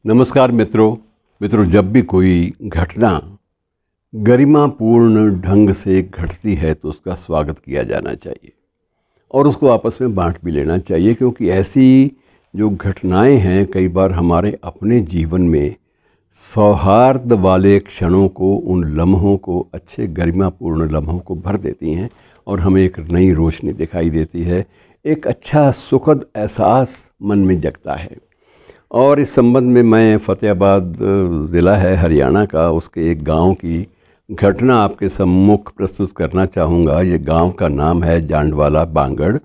नमस्कार मित्रों, जब भी कोई घटना गरिमापूर्ण ढंग से घटती है तो उसका स्वागत किया जाना चाहिए और उसको आपस में बांट भी लेना चाहिए, क्योंकि ऐसी जो घटनाएं हैं कई बार हमारे अपने जीवन में सौहार्द वाले क्षणों को, उन लम्हों को, अच्छे गरिमापूर्ण लम्हों को भर देती हैं और हमें एक नई रोशनी दिखाई देती है, एक अच्छा सुखद एहसास मन में जगता है। और इस संबंध में मैं फ़तेहाबाद ज़िला है हरियाणा का, उसके एक गांव की घटना आपके सम्मुख प्रस्तुत करना चाहूँगा। ये गांव का नाम है जांडवाला बांगड़।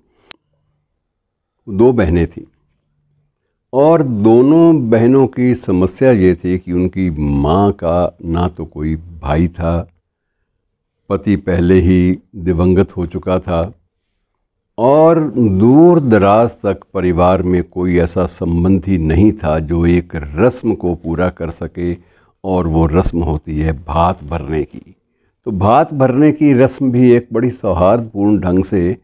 दो बहनें थीं और दोनों बहनों की समस्या ये थी कि उनकी माँ का ना तो कोई भाई था, पति पहले ही दिवंगत हो चुका था और दूर दराज तक परिवार में कोई ऐसा संबंधी नहीं था जो एक रस्म को पूरा कर सके, और वो रस्म होती है भात भरने की। तो भात भरने की रस्म भी एक बड़ी सौहार्दपूर्ण ढंग से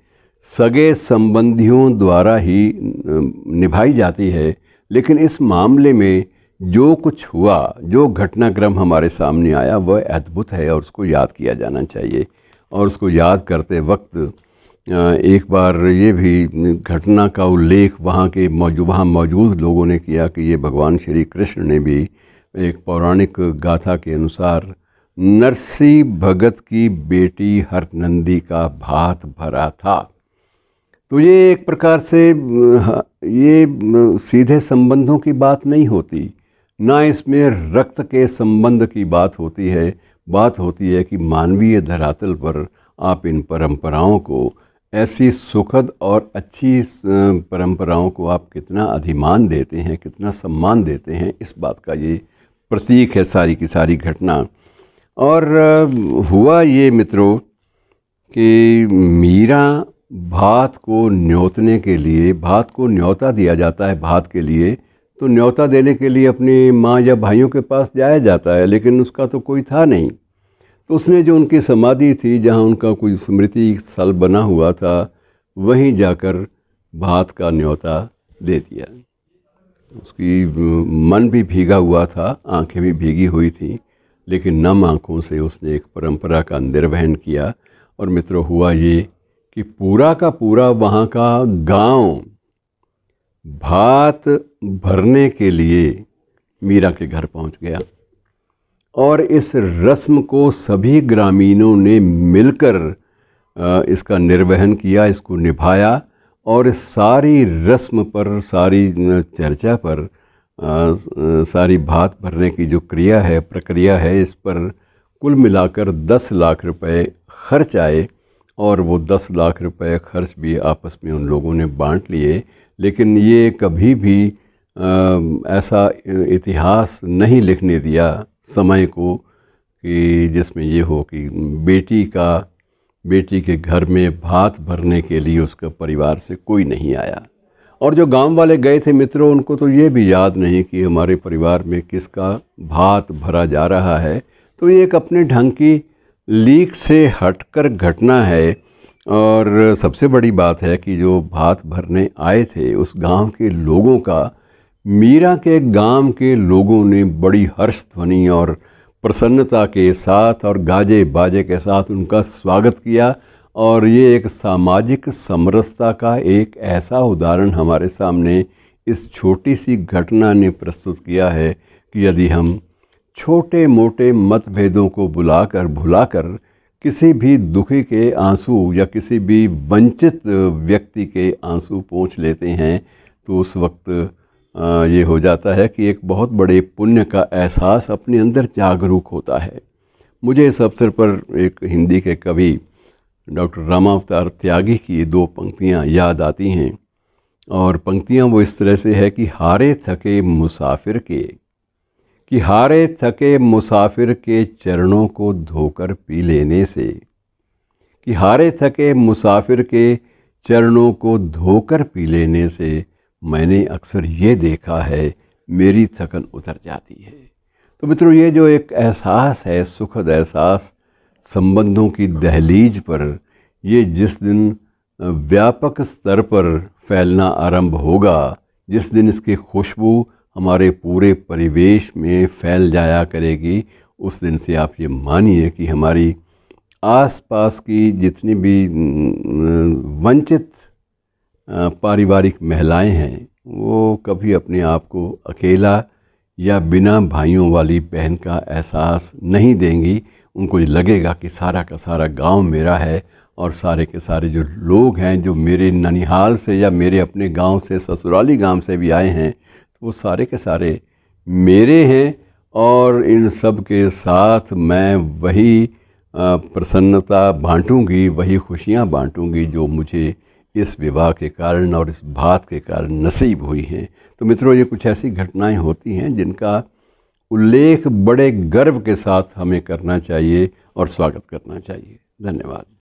सगे संबंधियों द्वारा ही निभाई जाती है। लेकिन इस मामले में जो कुछ हुआ, जो घटनाक्रम हमारे सामने आया, वह अद्भुत है और उसको याद किया जाना चाहिए। और उसको याद करते वक्त एक बार ये भी घटना का उल्लेख वहाँ मौजूद लोगों ने किया कि ये भगवान श्री कृष्ण ने भी एक पौराणिक गाथा के अनुसार नरसी भगत की बेटी हरनंदी का भात भरा था। तो ये एक प्रकार से ये सीधे संबंधों की बात नहीं होती, ना इसमें रक्त के संबंध की बात होती है। बात होती है कि मानवीय धरातल पर आप इन परंपराओं को, ऐसी सुखद और अच्छी परंपराओं को आप कितना अधिमान देते हैं, कितना सम्मान देते हैं, इस बात का ये प्रतीक है सारी की सारी घटना। और हुआ ये मित्रों कि मीरा भात को न्योतने के लिए, भात को न्योता दिया जाता है भात के लिए, तो न्योता देने के लिए अपनी माँ या भाइयों के पास जाया जाता है, लेकिन उसका तो कोई था नहीं। तो उसने जो उनकी समाधि थी, जहाँ उनका कोई स्मृति स्थल बना हुआ था, वहीं जाकर भात का न्योता दे दिया। उसकी मन भी भीगा हुआ था, आंखें भी भीगी हुई थी, लेकिन नम आंखों से उसने एक परंपरा का निर्वहन किया। और मित्रों, हुआ ये कि पूरा का पूरा वहाँ का गांव भात भरने के लिए मीरा के घर पहुँच गया और इस रस्म को सभी ग्रामीणों ने मिलकर इसका निर्वहन किया, इसको निभाया। और इस सारी रस्म पर, सारी चर्चा पर, सारी भात भरने की जो प्रक्रिया है, इस पर कुल मिलाकर 10 लाख रुपए खर्च आए। और वो 10 लाख रुपए खर्च भी आपस में उन लोगों ने बांट लिए। लेकिन ये कभी भी ऐसा इतिहास नहीं लिखने दिया समय को कि जिसमें ये हो कि बेटी के घर में भात भरने के लिए उसका परिवार से कोई नहीं आया। और जो गांव वाले गए थे मित्रों, उनको तो ये भी याद नहीं कि हमारे परिवार में किसका भात भरा जा रहा है। तो ये एक अपने ढंग की लीक से हटकर घटना है। और सबसे बड़ी बात है कि जो भात भरने आए थे उस गांव के लोगों का, मीरा के गांव के लोगों ने बड़ी हर्ष ध्वनि और प्रसन्नता के साथ और गाजे बाजे के साथ उनका स्वागत किया। और ये एक सामाजिक समरसता का एक ऐसा उदाहरण हमारे सामने इस छोटी सी घटना ने प्रस्तुत किया है कि यदि हम छोटे मोटे मतभेदों को भुलाकर किसी भी दुखी के आंसू या किसी भी वंचित व्यक्ति के आंसू पोंछ लेते हैं, तो उस वक्त ये हो जाता है कि एक बहुत बड़े पुण्य का एहसास अपने अंदर जागरूक होता है। मुझे इस अवसर पर एक हिंदी के कवि डॉक्टर रामावतार त्यागी की 2 पंक्तियाँ याद आती हैं। और पंक्तियाँ वो इस तरह से है कि हारे थके मुसाफिर के चरणों को धोकर पी लेने से, कि हारे थके मुसाफिर के चरणों को धोकर पी लेने से मैंने अक्सर ये देखा है, मेरी थकन उतर जाती है। तो मित्रों, ये जो एक एहसास है, सुखद एहसास संबंधों की दहलीज पर, ये जिस दिन व्यापक स्तर पर फैलना आरंभ होगा, जिस दिन इसकी खुशबू हमारे पूरे परिवेश में फैल जाया करेगी, उस दिन से आप ये मानिए कि हमारी आसपास की जितनी भी वंचित पारिवारिक महिलाएं हैं वो कभी अपने आप को अकेला या बिना भाइयों वाली बहन का एहसास नहीं देंगी। उनको ये लगेगा कि सारा का सारा गांव मेरा है और सारे के सारे जो लोग हैं जो मेरे ननिहाल से या मेरे अपने गांव से, ससुराली गांव से भी आए हैं, तो वो सारे के सारे मेरे हैं और इन सब के साथ मैं वही प्रसन्नता बांटूंगी, वही खुशियां बांटूंगी जो मुझे इस विवाह के कारण और इस बात के कारण नसीब हुई हैं। तो मित्रों, ये कुछ ऐसी घटनाएं होती हैं जिनका उल्लेख बड़े गर्व के साथ हमें करना चाहिए और स्वागत करना चाहिए। धन्यवाद।